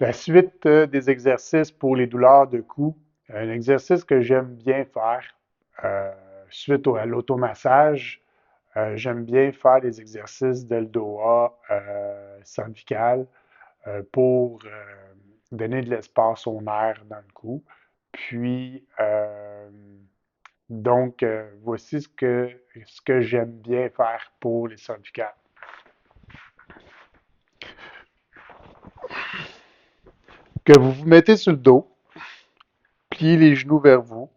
La suite des exercices pour les douleurs de cou, un exercice que j'aime bien faire euh, suite à l'automassage, j'aime bien faire les exercices d'LDOA cervical pour donner de l'espace au nerf dans le cou. Puis, voici ce que j'aime bien faire pour les cervicales. Que vous vous mettez sur le dos, pliez les genoux vers vous,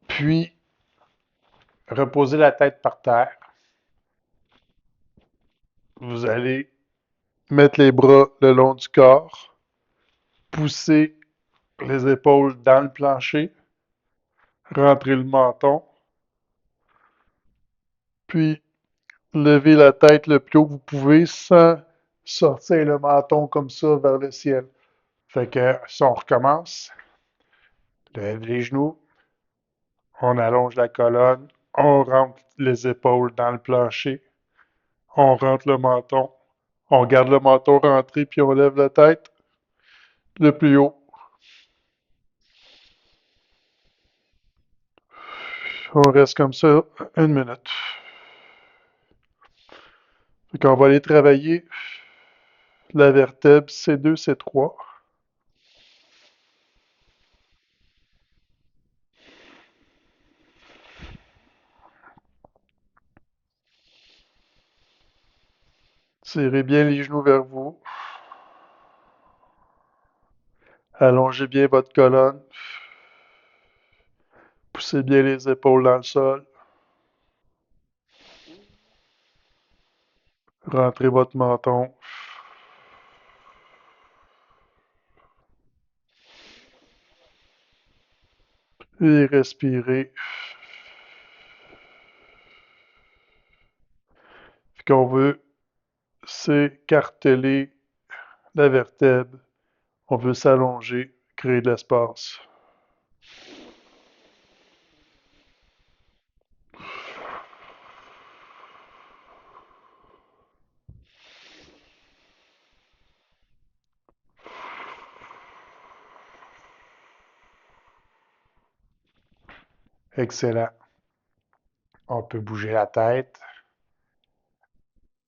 puis reposez la tête par terre. Vous allez mettre les bras le long du corps, pousser les épaules dans le plancher, rentrer le menton, puis lever la tête le plus haut que vous pouvez sans sortir le menton comme ça vers le ciel. Fait que si on recommence, lève les genoux, on allonge la colonne, on rentre les épaules dans le plancher, on rentre le menton, on garde le menton rentré puis on lève la tête le plus haut. On reste comme ça 1 minute. Fait qu'on va aller travailler la vertèbre C2, C3. Serrez bien les genoux vers vous. Allongez bien votre colonne. Poussez bien les épaules dans le sol. Rentrez votre menton. Et respirez. Puis qu'on veut s'écarteler la vertèbre. On veut s'allonger, créer de l'espace. Excellent. On peut bouger la tête.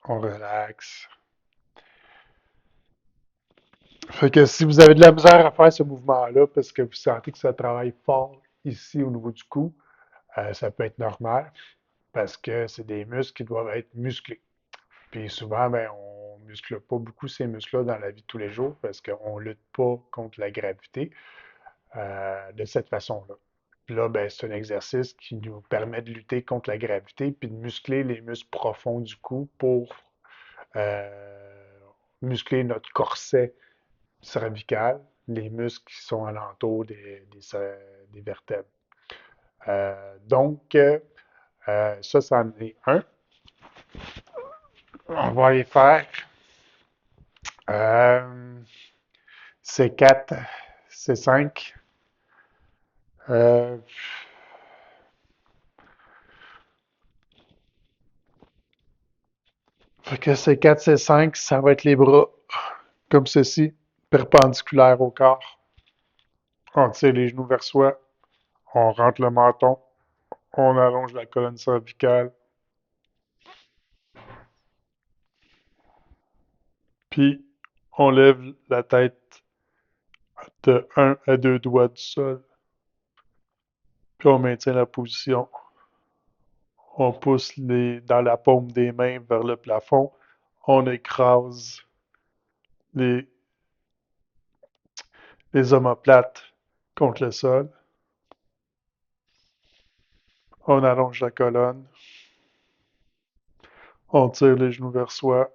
On relaxe. Fait que si vous avez de la misère à faire ce mouvement-là parce que vous sentez que ça travaille fort ici au niveau du cou, ça peut être normal parce que c'est des muscles qui doivent être musclés. Puis souvent, ben, on ne muscle pas beaucoup ces muscles-là dans la vie de tous les jours parce qu'on ne lutte pas contre la gravité de cette façon-là. Puis là, ben, c'est un exercice qui nous permet de lutter contre la gravité puis de muscler les muscles profonds du cou pour euh, muscler notre corset cervical, les muscles qui sont alentour des vertèbres. Ça, c'en est un. On va aller faire euh, C4, C5. Euh, Fait que C4, C5, ça va être les bras comme ceci, perpendiculaires au corps. On tire les genoux vers soi, on rentre le menton, on allonge la colonne cervicale, puis on lève la tête de 1 à 2 doigts du sol, puis on maintient la position. On pousse dans la paume des mains vers le plafond, on écrase les, les omoplates contre le sol, on allonge la colonne, on tire les genoux vers soi,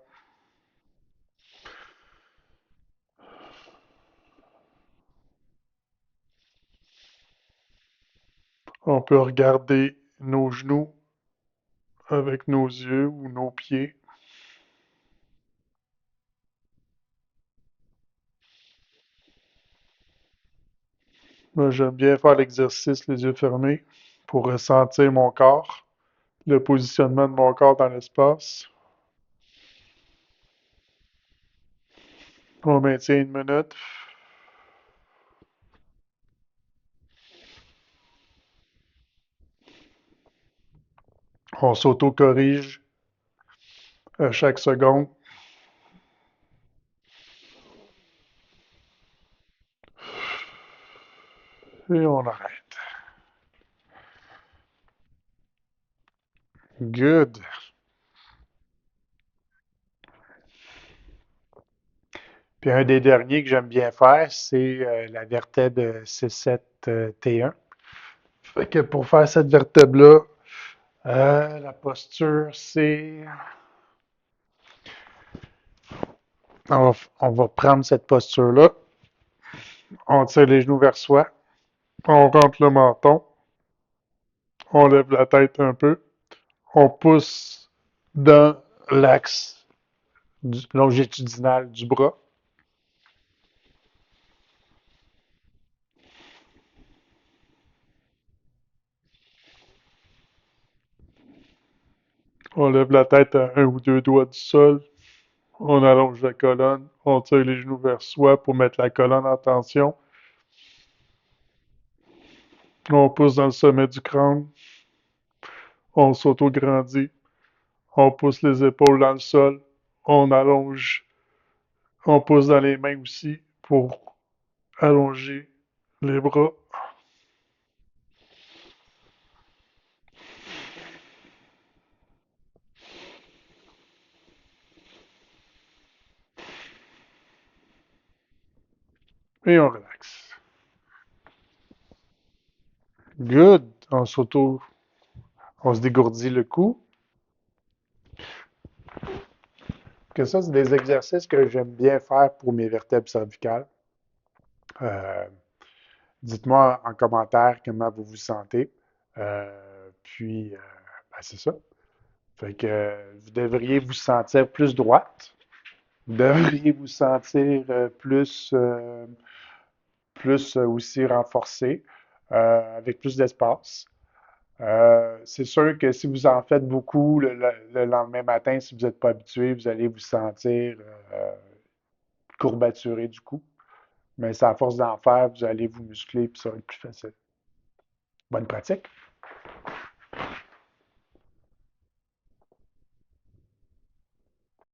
on peut regarder nos genoux avec nos yeux ou nos pieds. Moi, j'aime bien faire l'exercice les yeux fermés pour ressentir mon corps, le positionnement de mon corps dans l'espace. On maintient une minute. On s'auto-corrige à chaque seconde et on arrête. Good. Puis un des derniers que j'aime bien faire, c'est la vertèbre C7T1. Fait que pour faire cette vertèbre-là, la posture, c'est... On va prendre cette posture-là. On tire les genoux vers soi. On rentre le menton. On lève la tête un peu. On pousse dans l'axe longitudinal du bras. On lève la tête à un ou deux doigts du sol. On allonge la colonne. On tire les genoux vers soi pour mettre la colonne en tension. On pousse dans le sommet du crâne. On s'auto-grandit. On pousse les épaules dans le sol. On allonge. On pousse dans les mains aussi pour allonger les bras. Et on relaxe. Good. On se dégourdit le cou. Que ça, c'est des exercices que j'aime bien faire pour mes vertèbres cervicales. Euh, Dites-moi en commentaire comment vous vous sentez. Ben, c'est ça. Fait que vous devriez vous sentir plus droite. Vous devriez vous sentir plus aussi renforcé, avec plus d'espace. C'est sûr que si vous en faites beaucoup le lendemain matin, si vous n'êtes pas habitué, vous allez vous sentir courbaturé du coup. Mais c'est à force d'en faire, vous allez vous muscler et ça va être plus facile. Bonne pratique!